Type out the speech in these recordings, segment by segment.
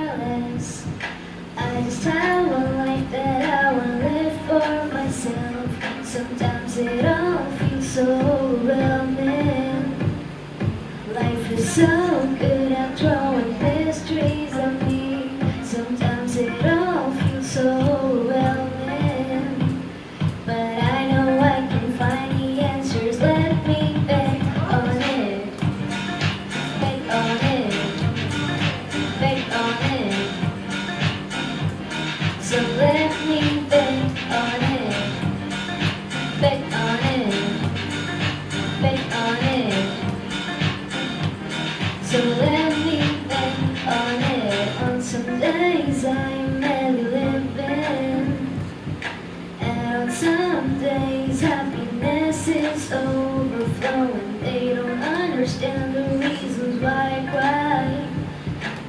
careless. I just have one life that I want to live for myself. Sometimes it all feels so overwhelming. Life is so good at throwing mysteries at me. Sometimes it all feels so overwhelming. But I know I can find the answers. Let me bet on it. Bet on it. Bet on it. So let me bet on it. Bet on it. Bet on it. So let me bet on it. On some days I'm barely living, and on some days happiness is overflowing. They don't understand the reasons why I cry.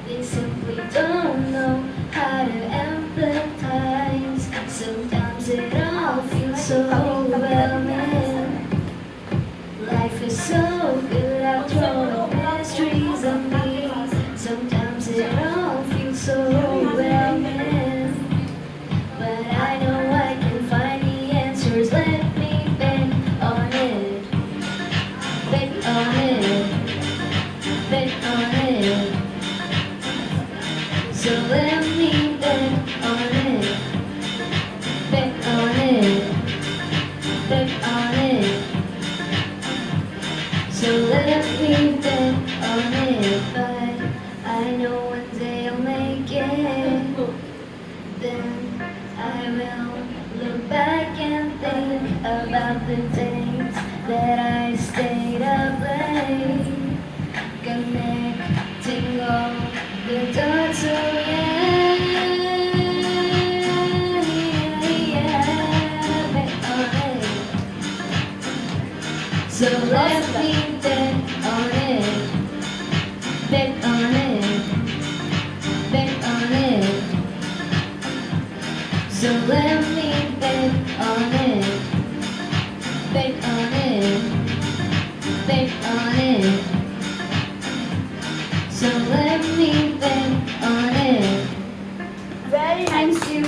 They simply don't know how to empathize. Sometimes it all feels so overwhelming. Life is so good at throwing mysteries at me. Sometimes it all feels so overwhelming. But I know I can find the answers. Let me bet on it. Bet on it. Bet on it. So let me bet on it. Bet on it. Bet on it. So let me bet on it. But I know one day I'll make it. Then I will look back and think about the days that I stayed up late, connecting all the dots. Oh yeah, yeah, bet on it. So let me bet on it. Bet on it. Bet on it. So let me bet on it. Bet on it. Bet on it. So let me bet on it. Very nice, you.